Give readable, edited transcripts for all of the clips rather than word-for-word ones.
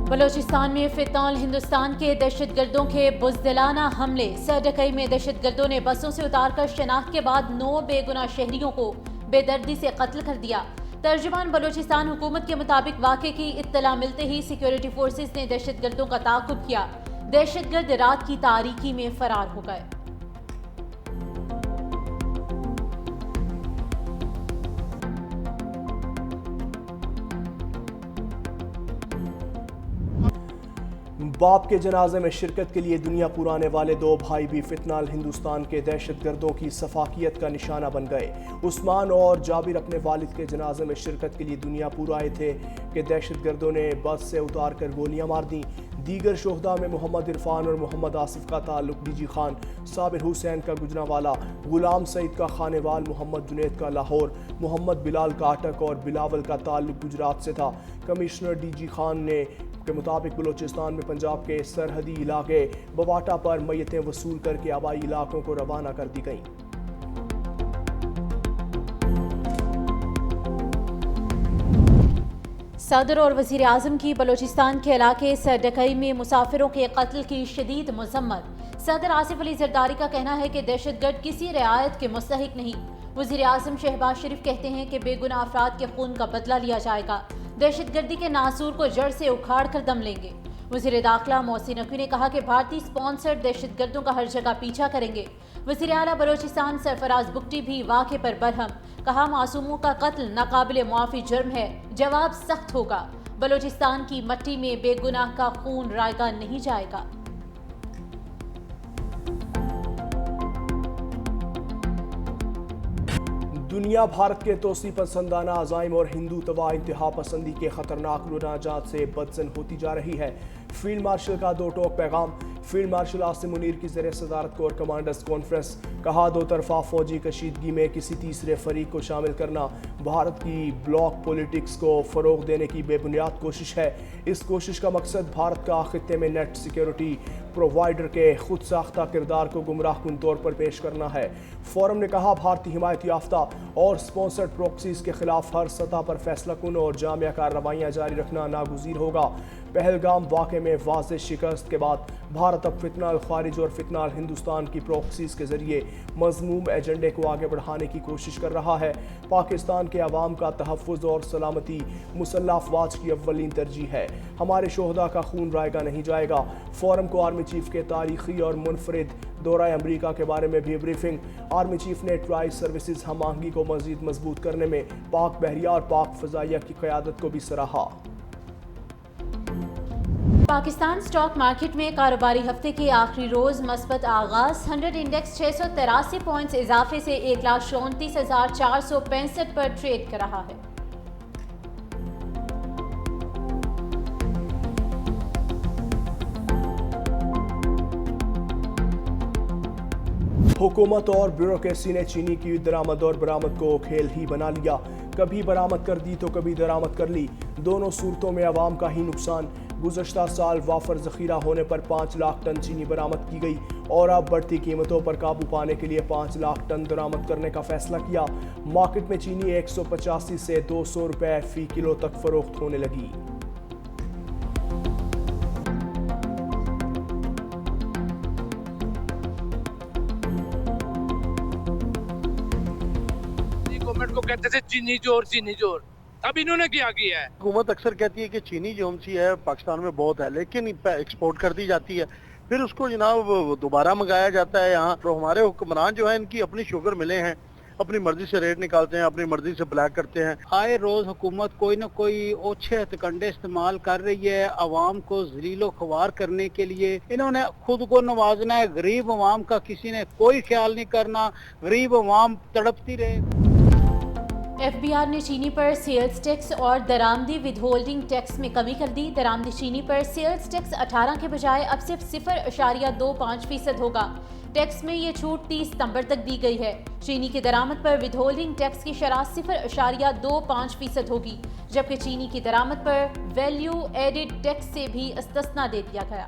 بلوچستان میں فتنال ہندوستان کے دہشت گردوں کے بزدلانہ حملے۔ سرڈکئی میں دہشت گردوں نے بسوں سے اتار کر شناخت کے بعد 9 بے گناہ شہریوں کو بے دردی سے قتل کر دیا۔ ترجمان بلوچستان حکومت کے مطابق واقعے کی اطلاع ملتے ہی سیکیورٹی فورسز نے دہشت گردوں کا تعاقب کیا۔ دہشت گرد رات کی تاریکی میں فرار ہو گئے۔ باپ کے جنازے میں شرکت کے لیے دنیا پور آنے والے 2 بھائی بھی فتنال ہندوستان کے دہشت گردوں کی سفاکیت کا نشانہ بن گئے۔ عثمان اور جابر اپنے والد کے جنازے میں شرکت کے لیے دنیا پور آئے تھے کہ دہشت گردوں نے بس سے اتار کر گولیاں مار دیں۔ دیگر شہداء میں محمد عرفان اور محمد آصف کا تعلق ڈی جی خان، صابر حسین کا گجرانوالہ، غلام سعید کا خانیوال، محمد جنید کا لاہور، محمد بلال کا اٹک اور بلاول کا تعلق گجرات سے تھا۔ کمشنر ڈی جی خان نے کے مطابق بلوچستان میں پنجاب کے سرحدی علاقے بواٹا پر میتیں وصول کر کے آبائی علاقوں کو روانہ کر دی گئیں۔ صدر اور وزیر اعظم کی بلوچستان کے علاقے سرڈکئی میں مسافروں کے قتل کی شدید مذمت۔ صدر آصف علی زرداری کا کہنا ہے کہ دہشت گرد کسی رعایت کے مستحق نہیں۔ وزیر اعظم شہباز شریف کہتے ہیں کہ بے گناہ افراد کے خون کا بدلہ لیا جائے گا، دہشت گردی کے ناسور کو جڑ سے اکھاڑ کر دم لیں گے۔ وزیر داخلہ محسن نقوی نے کہا کہ بھارتی سپانسرڈ دہشت گردوں کا ہر جگہ پیچھا کریں گے۔ وزیر اعلیٰ بلوچستان سرفراز بگٹی بھی واقعے پر برہم، کہا معصوموں کا قتل ناقابل معافی جرم ہے، جواب سخت ہوگا۔ بلوچستان کی مٹی میں بے گناہ کا خون رائگاں نہیں جائے گا۔ دنیا بھارت کے توسیع پسندانہ عزائم اور ہندوتوا انتہا پسندی کے خطرناک رجحانات سے بدظن ہوتی جا رہی ہے۔ فیلڈ مارشل کا 2 ٹوک پیغام۔ فیلڈ مارشل عاصم منیر کی زیر صدارت کور کمانڈرز کانفرنس۔ کہا 2 طرفہ فوجی کشیدگی میں کسی تیسرے فریق کو شامل کرنا بھارت کی بلاک پولیٹکس کو فروغ دینے کی بے بنیاد کوشش ہے۔ اس کوشش کا مقصد بھارت کا خطے میں نیٹ سیکیورٹی پرووائیڈر کے خود ساختہ کردار کو گمراہ کن طور پر پیش کرنا ہے۔ فورم نے کہا بھارتی حمایت یافتہ اور سپانسرڈ پروکسیز کے خلاف ہر سطح پر فیصلہ کن اور جامع کارروائیاں جاری رکھنا ناگزیر ہوگا۔ پہلگام واقعے میں واضح شکست کے بعد بھارت اب فتنہ الخارج اور فتنہ ہندوستان کی پروکسیز کے ذریعے مذموم ایجنڈے کو آگے بڑھانے کی کوشش کر رہا ہے۔ پاکستان کے عوام کا تحفظ اور سلامتی مسلح افواج کی اولین ترجیح ہے۔ ہمارے شہداء کا خون رائگاں نہیں جائے گا۔ فورم کو آرمی چیف کے تاریخی اور منفرد دورہ امریکہ کے بارے میں بھی بریفنگ۔ آرمی چیف نے ٹرائی سروسز ہم آہنگی کو مزید مضبوط کرنے میں پاک بحریہ اور پاک فضائیہ کی قیادت کو بھی سراہا۔ پاکستان سٹاک مارکیٹ میں کاروباری ہفتے کے آخری روز مثبت آغاز۔ 100 انڈیکس 683 پوائنٹس اضافے سے 1,34,465 پر ٹریڈ کر رہا ہے۔ حکومت اور بیوروکریسی نے چینی کی درآمد اور برآمد کو کھیل ہی بنا لیا۔ کبھی برآمد کر دی تو کبھی درآمد کر لی، دونوں صورتوں میں عوام کا ہی نقصان۔ گزشتہ سال وافر ذخیرہ ہونے پر 5 لاکھ ٹن چینی برآمد کی گئی اور اب بڑھتی قیمتوں پر قابو پانے کے لیے 5 لاکھ ٹن درآمد کرنے کا فیصلہ کیا۔ مارکیٹ میں چینی 185 سے 200 روپے فی کلو تک فروخت ہونے لگی۔ گورنمنٹ کو کہتے تھے چینی چور چینی چور، اب انہوں نے کیا کیا ہے؟ حکومت اکثر کہتی ہے کہ چینی جو سی ہے پاکستان میں بہت ہے، لیکن ایکسپورٹ کر دی جاتی ہے، پھر اس کو جناب دوبارہ منگایا جاتا ہے یہاں۔ تو ہمارے حکمران جو ہیں ان کی اپنی شوگر ملیں ہیں، اپنی مرضی سے ریٹ نکالتے ہیں، اپنی مرضی سے بلیک کرتے ہیں۔ آئے روز حکومت کوئی نہ کوئی اوچھے ہتھکنڈے استعمال کر رہی ہے عوام کو ذلیل و خوار کرنے کے لیے۔ انہوں نے خود کو نوازنا ہے، غریب عوام کا کسی نے کوئی خیال نہیں کرنا، غریب عوام تڑپتی رہے۔ ایف بی آر نے چینی پر سیلز ٹیکس اور درآمدی ود ہولڈنگ ٹیکس میں کمی کر دی۔ درآمدی چینی پر سیلز ٹیکس 18 کے بجائے اب صرف 0.25% ہوگا۔ ٹیکس میں یہ چھوٹ 30 ستمبر تک دی گئی ہے۔ چینی کی درآمد پر ود ہولڈنگ ٹیکس کی شرح 0.25% ہوگی، جبکہ چینی کی درآمد پر ویلیو ایڈڈ ٹیکس سے بھی استثنا دے دیا گیا۔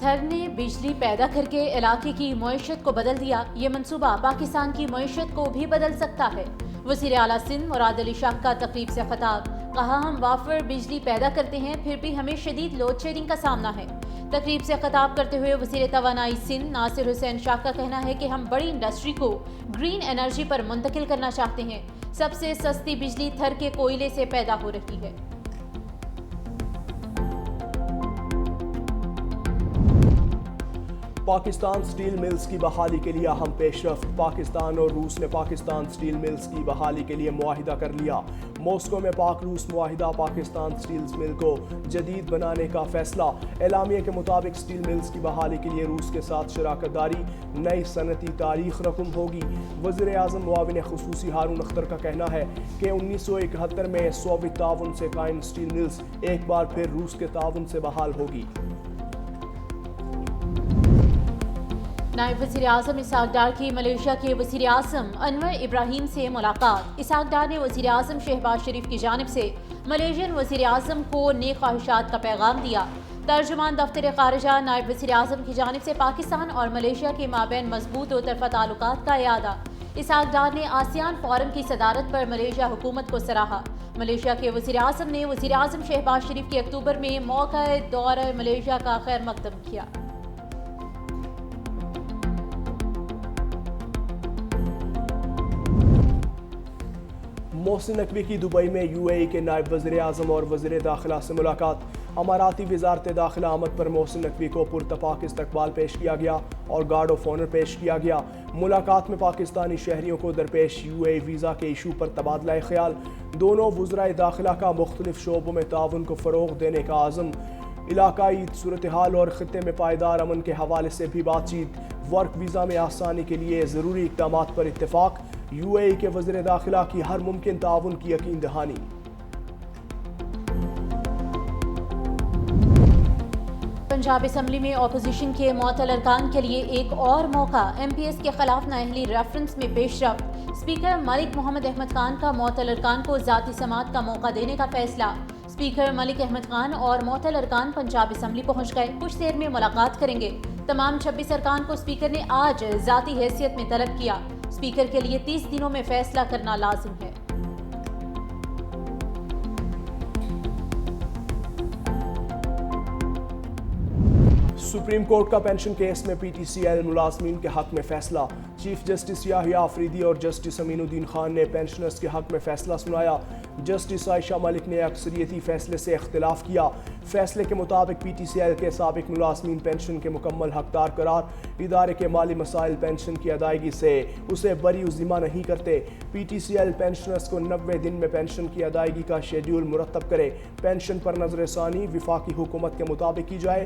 تھر نے بجلی پیدا کر کے علاقے کی معیشت کو بدل دیا، یہ منصوبہ پاکستان کی معیشت کو بھی بدل سکتا ہے۔ وزیر اعلیٰ سندھ مراد علی شاہ کا تقریب سے خطاب، کہا ہم وافر بجلی پیدا کرتے ہیں پھر بھی ہمیں شدید لوڈ شیڈنگ کا سامنا ہے۔ تقریب سے خطاب کرتے ہوئے وزیر توانائی سندھ ناصر حسین شاہ کا کہنا ہے کہ ہم بڑی انڈسٹری کو گرین انرجی پر منتقل کرنا چاہتے ہیں۔ سب سے سستی بجلی تھر کے کوئلے سے پیدا ہو رہی ہے۔ پاکستان سٹیل ملز کی بحالی کے لیے اہم پیش رفت، پاکستان اور روس نے پاکستان سٹیل ملز کی بحالی کے لیے معاہدہ کر لیا۔ ماسکو میں پاک روس معاہدہ، پاکستان سٹیل مل کو جدید بنانے کا فیصلہ۔ اعلامیے کے مطابق سٹیل ملز کی بحالی کے لیے روس کے ساتھ شراکت داری نئی صنعتی تاریخ رقم ہوگی۔ وزیر اعظم معاون خصوصی ہارون اختر کا کہنا ہے کہ 1971 میں سوویت تعاون سے قائم سٹیل ملز ایک بار پھر روس کے تعاون سے بحال ہوگی۔ نائب وزیر اعظم اسحاق ڈار کی ملیشیا کے وزیر اعظم انور ابراہیم سے ملاقات۔ اسحاق ڈار نے وزیر اعظم شہباز شریف کی جانب سے ملیشین وزیر اعظم کو نیک خواہشات کا پیغام دیا۔ ترجمان دفتر خارجہ نائب وزیر اعظم کی جانب سے پاکستان اور ملیشیا کے مابین مضبوط دو طرفہ تعلقات کا اعادہ۔ اسحاق ڈار نے آسیان فورم کی صدارت پر ملیشیا حکومت کو سراہا۔ ملیشیا کے وزیر اعظم نے وزیر اعظم شہباز شریف کی اکتوبر میں موقع دورہ ملیشیا کا خیر مقدم کیا۔ محسن نقوی کی دبئی میں یو اے ای کے نائب وزیر اعظم اور وزیر داخلہ سے ملاقات۔ اماراتی وزارت داخلہ آمد پر محسن نقوی کو پرتپاک استقبال پیش کیا گیا اور گارڈ آف آنر پیش کیا گیا۔ ملاقات میں پاکستانی شہریوں کو درپیش یو اے ای ویزا کے ایشو پر تبادلہ خیال، دونوں وزرائے داخلہ کا مختلف شعبوں میں تعاون کو فروغ دینے کا عزم، علاقائی صورتحال اور خطے میں پائیدار امن کے حوالے سے بھی بات چیت، ورک ویزا میں آسانی کے لیے ضروری اقدامات پر اتفاق، یو اے ای کے وزیر داخلہ کی ہر ممکن تعاون کی یقین دہانی۔ پنجاب اسمبلی میں اپوزیشن کے معطل ارکان کے لیے ایک اور موقع، ایم پی ایس کے خلاف نااہلی ریفرنس میں پیش رفت۔ اسپیکر ملک محمد احمد خان کا معطل ارکان کو ذاتی سماعت کا موقع دینے کا فیصلہ۔ اسپیکر ملک احمد خان اور معطل ارکان پنجاب اسمبلی پہنچ گئے، کچھ دیر میں ملاقات کریں گے۔ تمام 26 ارکان کو اسپیکر نے آج ذاتی حیثیت میں طلب کیا۔ اسپیکر کے لیے 30 دنوں میں فیصلہ کرنا لازم ہے۔ سپریم کورٹ کا پینشن کیس میں پی ٹی سی ایل ملازمین کے حق میں فیصلہ۔ چیف جسٹس یاحییٰ آفریدی اور جسٹس امین الدین خان نے پینشنرز کے حق میں فیصلہ سنایا۔ جسٹس عائشہ ملک نے اکثریتی فیصلے سے اختلاف کیا۔ فیصلے کے مطابق پی ٹی سی ایل کے سابق ملازمین پینشن کے مکمل حقدار قرار، ادارے کے مالی مسائل پینشن کی ادائیگی سے اسے بری و ذمہ نہیں کرتے۔ P T C L pensioners کو 90 دن میں پینشن کی ادائیگی کا شیڈیول مرتب کرے۔ پینشن پر نظر ثانی وفاقی حکومت کے مطابق کی جائے۔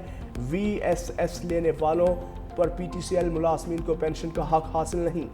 وی ایس ایس لینے والوں پر پی ٹی سی ایل ملازمین کو پینشن کا حق حاصل نہیں۔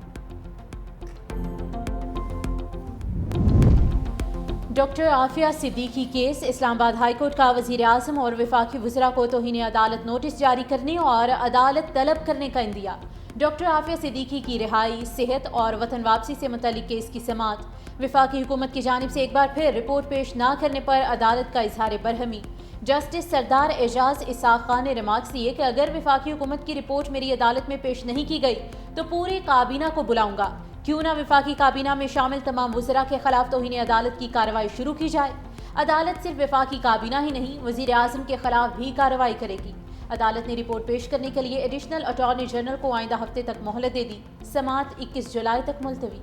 ڈاکٹر عافیہ صدیقی کیس، اسلام آباد ہائی کورٹ کا وزیر اعظم اور وفاقی وزراء کو توہین عدالت نوٹس جاری کرنے اور عدالت طلب کرنے کا اندیا۔ ڈاکٹر عافیہ صدیقی کی رہائی، صحت اور وطن واپسی سے متعلق کیس کی سماعت۔ وفاقی حکومت کی جانب سے ایک بار پھر رپورٹ پیش نہ کرنے پر عدالت کا اظہار برہمی۔ جسٹس سردار اعجاز اسحاق خان نے ریمارکس دیے کہ اگر وفاقی حکومت کی رپورٹ میری عدالت میں پیش نہیں کی گئی تو پوری کابینہ کو بلاؤں گا، کیوں نہ وفاقی کابینہ میں شامل تمام وزراء کے خلاف توہین عدالت کی کارروائی شروع کی جائے۔ عدالت صرف وفاقی کابینہ ہی نہیں، وزیر اعظم کے خلاف بھی کارروائی کرے گی۔ عدالت نے رپورٹ پیش کرنے کے لیے ایڈیشنل اٹارنی جنرل کو آئندہ ہفتے تک مہلت دے دی۔ سماعت 21 جولائی تک ملتوی۔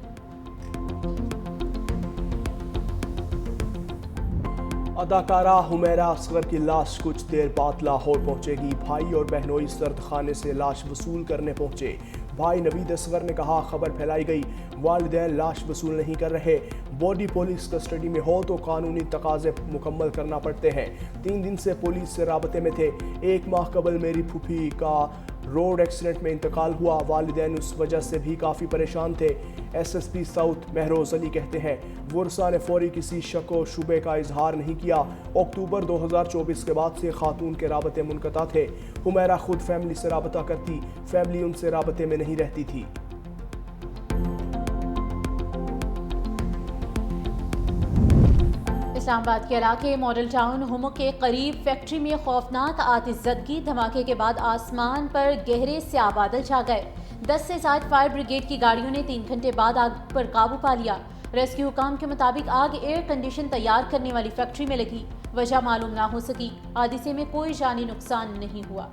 اداکارہ حمیرہ اصغر کی لاش کچھ دیر بعد لاہور پہنچے گی۔ بھائی اور بہنوئی سرد خانے سے لاش وصول کرنے پہنچے۔ بھائی نوید اصغر نے کہا خبر پھیلائی گئی، والدین لاش وصول نہیں کر رہے، باڈی پولیس کسٹڈی میں ہو تو قانونی تقاضے مکمل کرنا پڑتے ہیں۔ 3 دن سے پولیس سے رابطے میں تھے۔ 1 ماہ قبل میری پھوپھی کا روڈ ایکسیڈنٹ میں انتقال ہوا، والدین اس وجہ سے بھی کافی پریشان تھے۔ S S P south Mehroz Ali کہتے ہیں ورثاء نے فوری کسی شک و شبے کا اظہار نہیں کیا۔ اکتوبر 2024 کے بعد سے خاتون کے رابطے منقطع تھے۔ حمیرہ خود فیملی سے رابطہ کرتی، فیملی ان سے رابطے میں نہیں رہتی تھی۔ اسلام آباد کے علاقے ماڈل ٹاؤن ہومک کے قریب فیکٹری میں خوفناک آتش زدگی، دھماکے کے بعد آسمان پر گہرے سیاہ بادل چھا گئے۔ 10 سے زائد فائر بریگیڈ کی گاڑیوں نے 3 گھنٹے بعد آگ پر قابو پا لیا۔ ریسکیو حکام کے مطابق آگ ایئر کنڈیشن تیار کرنے والی فیکٹری میں لگی، وجہ معلوم نہ ہو سکی۔ حادثے میں کوئی جانی نقصان نہیں ہوا۔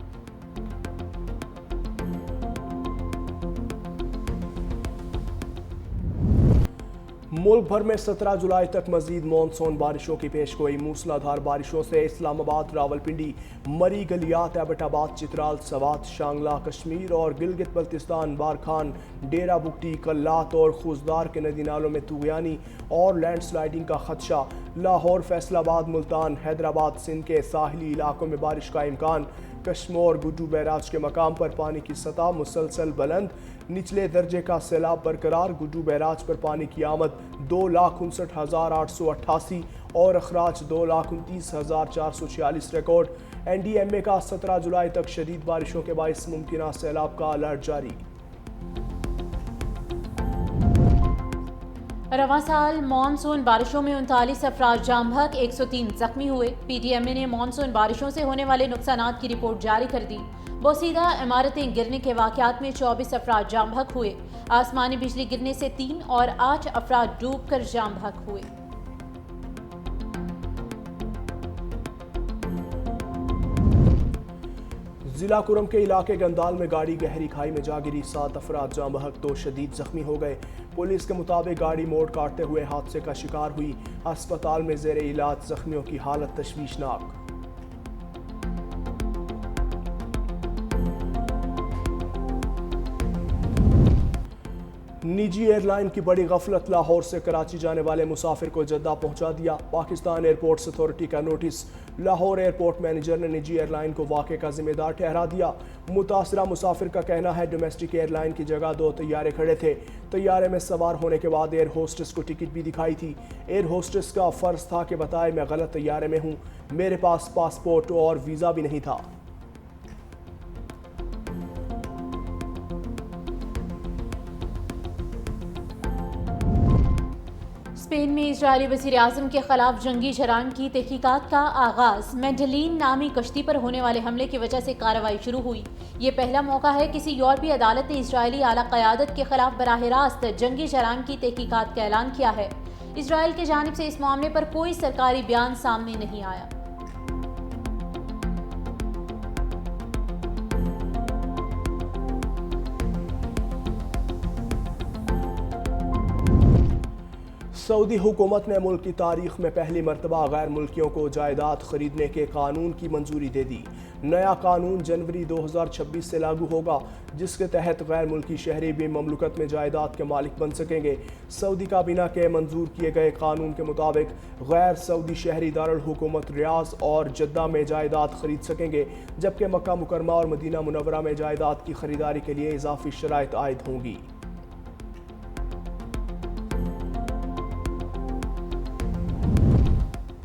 ملک بھر میں 17 جولائی تک مزید مانسون بارشوں کی پیشگوئی۔ موسلادھار بارشوں سے اسلام آباد، راولپنڈی، مری، گلیات، ایبٹ آباد، چترال، سوات، شانگلہ، کشمیر اور گلگت بلتستان، بارکھان، ڈیرہ بگٹی، کلات اور خوزدار کے ندی نالوں میں طوفانی اور لینڈ سلائیڈنگ کا خدشہ۔ لاہور، فیصل آباد، ملتان، حیدرآباد، سندھ کے ساحلی علاقوں میں بارش کا امکان۔ کشمور گڈو بیراج کے مقام پر پانی کی سطح مسلسل بلند، نچلے درجے کا سیلاب برقرار۔ گڈو بیراج پر پانی کی آمد 2,59,888 اور اخراج 2,29,446 ریکارڈ۔ این ڈی ایم اے کا 17 جولائی تک شدید بارشوں کے باعث ممکنہ سیلاب کا الرٹ جاری۔ رواں سال مانسون بارشوں میں 39 افراد جام بحق، 103 زخمی ہوئے۔ پی ڈی ایم اے نے مانسون بارشوں سے ہونے والے نقصانات کی رپورٹ جاری کر دی۔ بوسیدہ عمارتیں گرنے کے واقعات میں 24 افراد جام بحق ہوئے۔ آسمانی بجلی گرنے سے 3 اور 8 افراد ڈوب کر جام بحق ہوئے۔ ضلع کرم کے علاقے گندال میں گاڑی گہری کھائی میں جا گری، 7 افراد جاں بحق، 2 شدید زخمی ہو گئے۔ پولیس کے مطابق گاڑی موڑ کاٹتے ہوئے حادثے کا شکار ہوئی۔ ہسپتال میں زیر علاج زخمیوں کی حالت تشویشناک۔ نجی ایئر لائن کی بڑی غفلت، لاہور سے کراچی جانے والے مسافر کو جدہ پہنچا دیا۔ پاکستان ایئرپورٹس اتھارٹی کا نوٹس۔ لاہور ایئرپورٹ مینیجر نے نجی ایئر لائن کو واقعے کا ذمہ دار ٹھہرا دیا۔ متاثرہ مسافر کا کہنا ہے ڈومیسٹک ایئر لائن کی جگہ 2 طیارے کھڑے تھے۔ طیارے میں سوار ہونے کے بعد ایئر ہوسٹس کو ٹکٹ بھی دکھائی تھی۔ ایئر ہوسٹس کا فرض تھا کہ بتائے میں غلط طیارے میں ہوں، میرے پاس پاسپورٹ اور ویزا بھی نہیں تھا۔ اسپین میں اسرائیلی وزیر اعظم کے خلاف جنگی جرائم کی تحقیقات کا آغاز۔ میڈلین نامی کشتی پر ہونے والے حملے کی وجہ سے کارروائی شروع ہوئی۔ یہ پہلا موقع ہے کسی یورپی عدالت نے اسرائیلی اعلیٰ قیادت کے خلاف براہ راست جنگی جرائم کی تحقیقات کا اعلان کیا ہے۔ اسرائیل کی جانب سے اس معاملے پر کوئی سرکاری بیان سامنے نہیں آیا۔ سعودی حکومت نے ملک کی تاریخ میں پہلی مرتبہ غیر ملکیوں کو جائیداد خریدنے کے قانون کی منظوری دے دی۔ نیا قانون جنوری 2026 سے لاگو ہوگا، جس کے تحت غیر ملکی شہری بھی مملکت میں جائیداد کے مالک بن سکیں گے۔ سعودی کابینہ کے منظور کیے گئے قانون کے مطابق غیر سعودی شہری دارالحکومت ریاض اور جدہ میں جائیداد خرید سکیں گے، جبکہ مکہ مکرمہ اور مدینہ منورہ میں جائیداد کی خریداری کے لیے اضافی شرائط عائد ہوں گی۔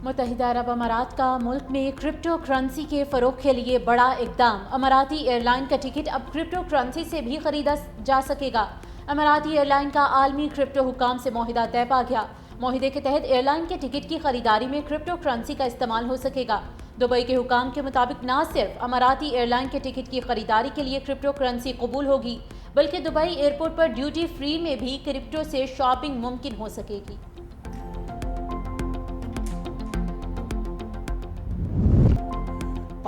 متحدہ عرب امارات کا ملک میں کرپٹو کرنسی کے فروغ کے لیے بڑا اقدام۔ اماراتی ایئر لائن کا ٹکٹ اب کرپٹو کرنسی سے بھی خریدا جا سکے گا۔ اماراتی ایئر لائن کا عالمی کرپٹو حکام سے معاہدہ طے پا گیا۔ معاہدے کے تحت ایئر لائن کے ٹکٹ کی خریداری میں کرپٹو کرنسی کا استعمال ہو سکے گا۔ دبئی کے حکام کے مطابق نہ صرف اماراتی ایئر لائن کے ٹکٹ کی خریداری کے لیے کرپٹو کرنسی قبول ہوگی، بلکہ دبئی ایئرپورٹ پر ڈیوٹی فری میں بھی کرپٹو سے شاپنگ ممکن ہو سکے گی۔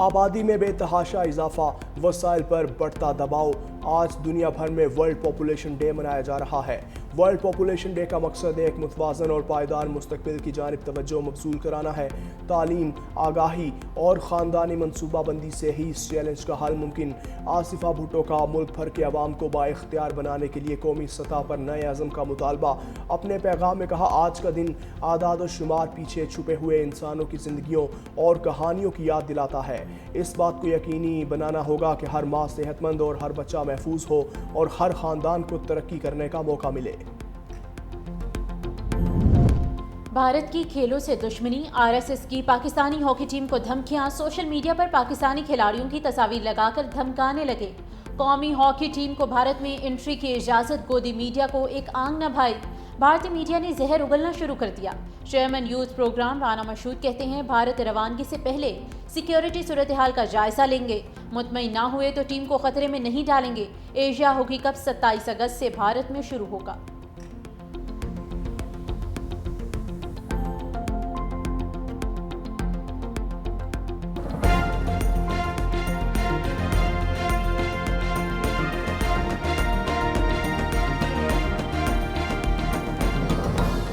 آبادی میں بے تحاشا اضافہ، وسائل پر بڑھتا دباؤ۔ آج دنیا بھر میں ورلڈ پاپولیشن ڈے منایا جا رہا ہے۔ ورلڈ پاپولیشن ڈے کا مقصد ایک متوازن اور پائیدار مستقبل کی جانب توجہ مبذول کرانا ہے۔ تعلیم، آگاہی اور خاندانی منصوبہ بندی سے ہی اس چیلنج کا حل ممکن۔ آصفہ بھٹو کا ملک بھر کے عوام کو بااختیار بنانے کے لیے قومی سطح پر نئے عزم کا مطالبہ۔ اپنے پیغام میں کہا، آج کا دن اعداد و شمار پیچھے چھپے ہوئے انسانوں کی زندگیوں اور کہانیوں کی یاد دلاتا ہے۔ اس بات کو یقینی بنانا ہوگا کہ ہر ماں صحت مند اور ہر بچہ محفوظ ہو اور ہر خاندان کو ترقی کرنے کا موقع ملے۔ بھارت کی کھیلوں سے دشمنی، آر ایس ایس کی پاکستانی ہاکی ٹیم کو دھمکیاں، سوشل میڈیا پر پاکستانی کھلاڑیوں کی تصاویر لگا کر دھمکانے لگے۔ قومی ہاکی ٹیم کو بھارت میں انٹری کی اجازت، گودی میڈیا کو ایک آنگ نہ بھائی۔ بھارتی میڈیا نے زہر اگلنا شروع کر دیا۔ چیئرمین یوتھ پروگرام رانا مشہود کہتے ہیں بھارت روانگی سے پہلے سیکیورٹی صورتحال کا جائزہ لیں گے، مطمئن نہ ہوئے تو ٹیم کو خطرے میں نہیں ڈالیں گے۔ ایشیا ہاکی کپ 27 اگست سے بھارت میں شروع ہوگا۔